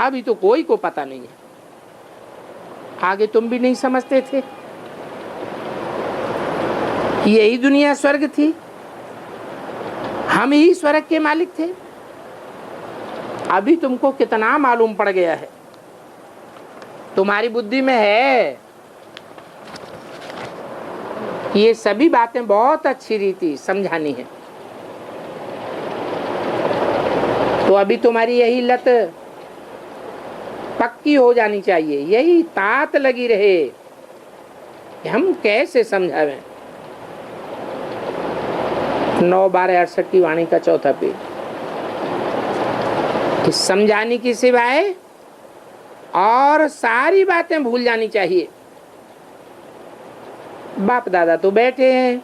अभी तो कोई को पता नहीं है। आगे तुम भी नहीं समझते थे कि यही दुनिया स्वर्ग थी, हम ही स्वर्ग के मालिक थे। अभी तुमको कितना मालूम पड़ गया है, तुम्हारी बुद्धि में है। ये सभी बातें बहुत अच्छी रीति समझानी है। तो अभी तुम्हारी यही लत पक्की हो जानी चाहिए, यही तात लगी रहे कि हम कैसे समझावें। 9/12/68 की वाणी का चौथा पेज। कि समझाने की सिवाय और सारी बातें भूल जानी चाहिए। बाप दादा तो बैठे हैं,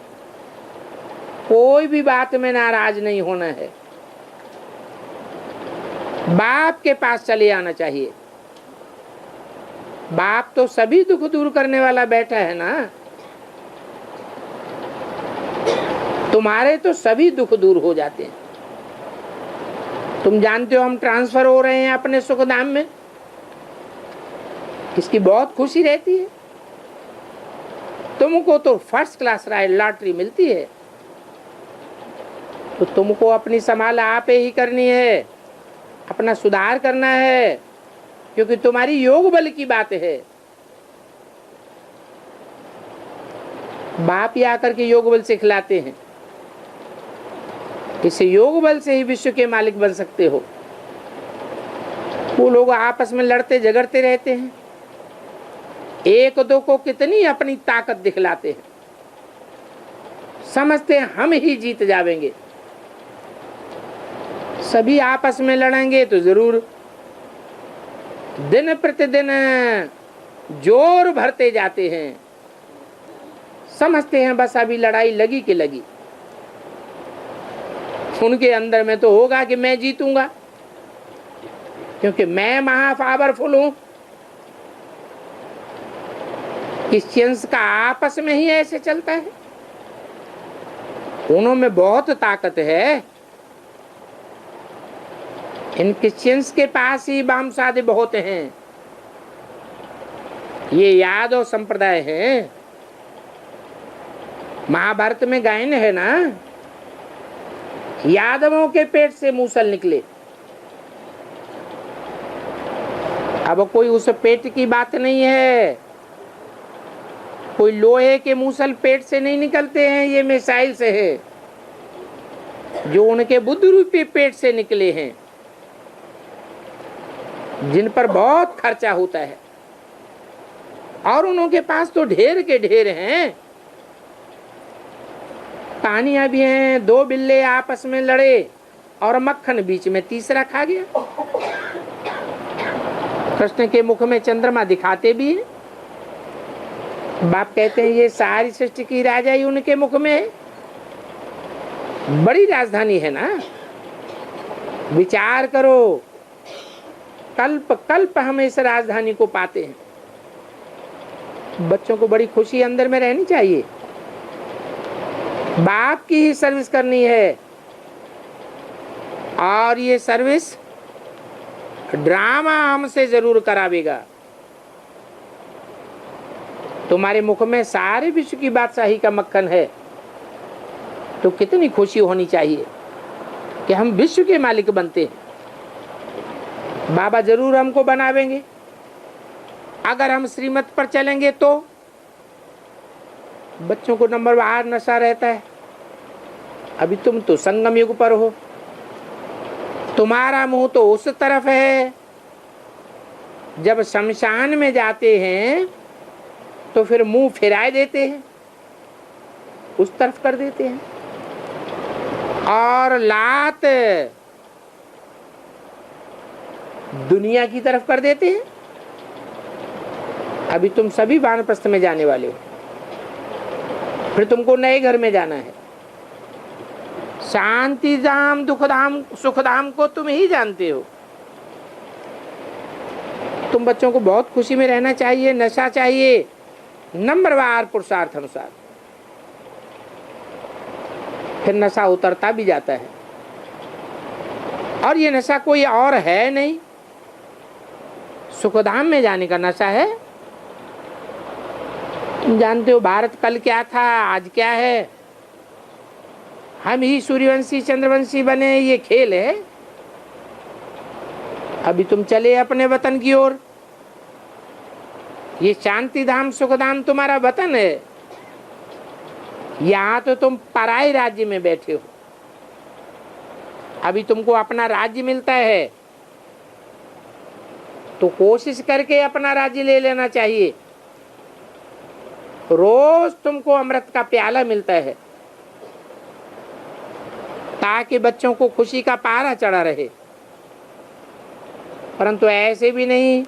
कोई भी बात में नाराज नहीं होना है। बाप के पास चले आना चाहिए। बाप तो सभी दुख दूर करने वाला बैठा है ना। तुम्हारे तो सभी दुख दूर हो जाते हैं। तुम जानते हो हम ट्रांसफर हो रहे हैं अपने सुखधाम में, इसकी बहुत खुशी रहती है। तुमको तो फर्स्ट क्लास लॉटरी मिलती है, तो तुमको अपनी संभाल आप ही करनी है, अपना सुधार करना है, क्योंकि तुम्हारी योग बल की बात है। बाप ही आकर के योग बल सिखलाते हैं। इस योग बल से ही विश्व के मालिक बन सकते हो। वो लोग आपस में लड़ते झगड़ते रहते हैं, एक दो को कितनी अपनी ताकत दिखलाते हैं, समझते हैं हम ही जीत जाएंगे। सभी आपस में लड़ेंगे तो जरूर दिन प्रतिदिन जोर भरते जाते हैं, समझते हैं बस अभी लड़ाई लगी कि लगी। उनके अंदर में तो होगा कि मैं जीतूंगा, क्योंकि मैं महापावरफुल हूं। क्रिश्चियंस का आपस में ही ऐसे चलता है, उनमें बहुत ताकत है। इन क्रिश्चियंस के पास ही बामसादे बहुत हैं, ये यादव संप्रदाय है। महाभारत में गायन है ना, यादवों के पेट से मूसल निकले। अब कोई उस पेट की बात नहीं है, कोई लोहे के मूसल पेट से नहीं निकलते हैं, ये मिसाइल से है जो उनके बुद्ध रूपी पेट से निकले हैं, जिन पर बहुत खर्चा होता है। और उनके पास तो ढेर के ढेर हैं। कहानियां भी हैं, दो बिल्ले आपस में लड़े और मक्खन बीच में तीसरा खा गया। कृष्ण के मुख में चंद्रमा दिखाते भी हैं। बाप कहते हैं ये सारी सृष्टि की राजाई उनके मुख में है। बड़ी राजधानी है ना, विचार करो, कल्प कल्प हम इस राजधानी को पाते हैं। बच्चों को बड़ी खुशी अंदर में रहनी चाहिए, बाप की ही सर्विस करनी है। और ये सर्विस ड्रामा हमसे जरूर करावेगा। तुम्हारे मुख में सारे विश्व की बादशाही का मक्खन है, तो कितनी खुशी होनी चाहिए कि हम विश्व के मालिक बनते हैं। बाबा जरूर हमको बनावेंगे अगर हम श्रीमत पर चलेंगे। तो बच्चों को नंबर बाहर नशा रहता है। अभी तुम तो संगम युग पर हो, तुम्हारा मुंह तो उस तरफ है। जब शमशान में जाते हैं तो फिर मुंह फिराए देते हैं, उस तरफ कर देते हैं। और लात दुनिया की तरफ कर देते हैं। अभी तुम सभी वानप्रस्थ में जाने वाले हो, फिर तुमको नए घर में जाना है। शांति धाम, दुख धाम, सुख धाम को तुम ही जानते हो। तुम बच्चों को बहुत खुशी में रहना चाहिए, नशा चाहिए, नंबरवार पुरुषार्थ अनुसार। फिर नशा उतरता भी जाता है। और ये नशा कोई और है नहीं, सुखधाम में जाने का नशा है। तुम जानते हो भारत कल क्या था, आज क्या है। हम ही सूर्यवंशी चंद्रवंशी बने, ये खेल है। अभी तुम चले अपने वतन की ओर। ये शांति धाम सुख धाम तुम्हारा वतन है। यहाँ तो तुम पराये राज्य में बैठे हो। अभी तुमको अपना राज्य मिलता है तो कोशिश करके अपना राज्य ले लेना चाहिए। रोज तुमको अमृत का प्याला मिलता है ताकि बच्चों को खुशी का पारा चढ़ा रहे। परंतु ऐसे भी नहीं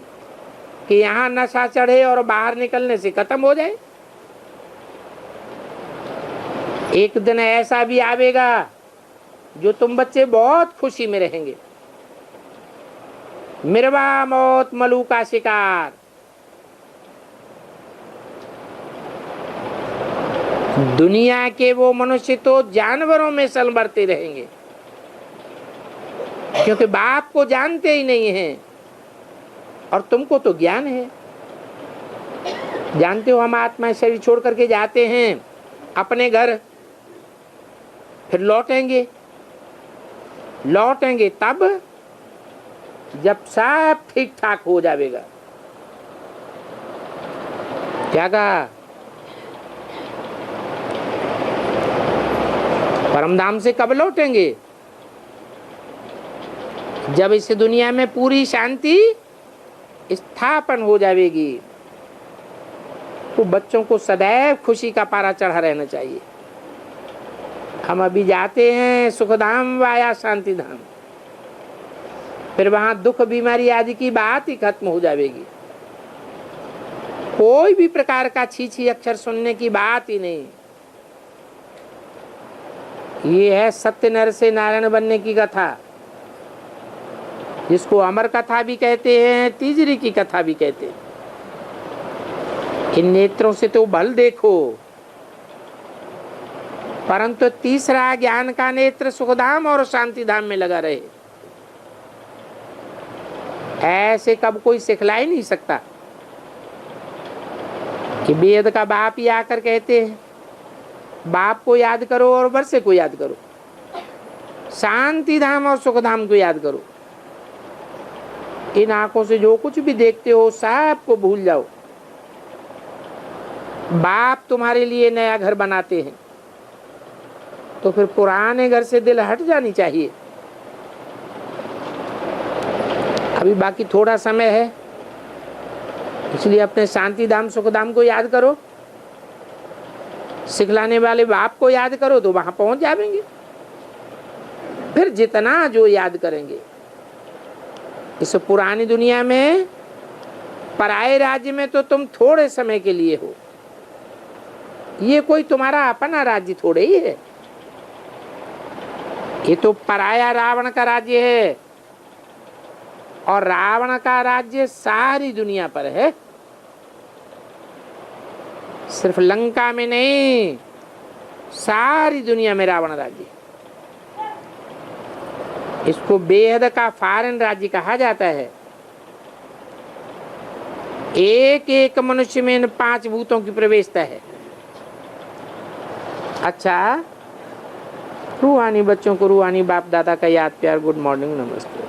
कि यहाँ नशा चढ़े और बाहर निकलने से खत्म हो जाए। एक दिन ऐसा भी आवेगा जो तुम बच्चे बहुत खुशी में रहेंगे। मिर्वा मौत मलू का शिकार। दुनिया के वो मनुष्य तो जानवरों में सलबरते रहेंगे, क्योंकि बाप को जानते ही नहीं हैं। और तुमको तो ज्ञान है। जानते हो हम आत्मा शरीर छोड़ करके जाते हैं अपने घर, फिर लौटेंगे तब जब सब ठीक ठाक हो जाएगा। क्या कहा? परमधाम से कब लौटेंगे? जब इस दुनिया में पूरी शांति स्थापन हो जाएगी तो बच्चों को सदैव खुशी का पारा चढ़ा रहना चाहिए। हम अभी जाते हैं सुखधाम वाया शांति धाम, फिर वहां दुख बीमारी आदि की बात ही खत्म हो जाएगी। कोई भी प्रकार का छी अक्षर सुनने की बात ही नहीं। ये है सत्य नर से नारायण बनने की कथा, जिसको अमर कथा भी कहते हैं, तीजरी की कथा भी कहते हैं। इन नेत्रों से तो बल देखो, परंतु तीसरा ज्ञान का नेत्र सुखधाम और शांति धाम में लगा रहे। ऐसे कब कोई सिखला ही नहीं सकता कि वेद का बाप ही आकर कहते हैं बाप को याद करो और वर्षे को याद करो, शांति धाम और सुख धाम को याद करो। इन आंखों से जो कुछ भी देखते हो सब को भूल जाओ। बाप तुम्हारे लिए नया घर बनाते हैं तो फिर पुराने घर से दिल हट जानी चाहिए। अभी बाकी थोड़ा समय है, इसलिए अपने शांति धाम सुख धाम को याद करो, सिखलाने वाले बाप को याद करो तो वहां पहुंच जाएंगे। फिर जितना जो याद करेंगे। इस पुरानी दुनिया में पराये राज्य में तो तुम थोड़े समय के लिए हो, ये कोई तुम्हारा अपना राज्य थोड़े ही है। ये तो पराया रावण का राज्य है, और रावण का राज्य सारी दुनिया पर है, सिर्फ लंका में नहीं, सारी दुनिया में रावण राज्य। इसको बेहद का फॉरेन राज्य कहा जाता है। एक एक मनुष्य में इन 5 भूतों की प्रवेशता है। अच्छा, रूहानी बच्चों को रूहानी बाप दादा का याद प्यार, गुड मॉर्निंग, नमस्ते।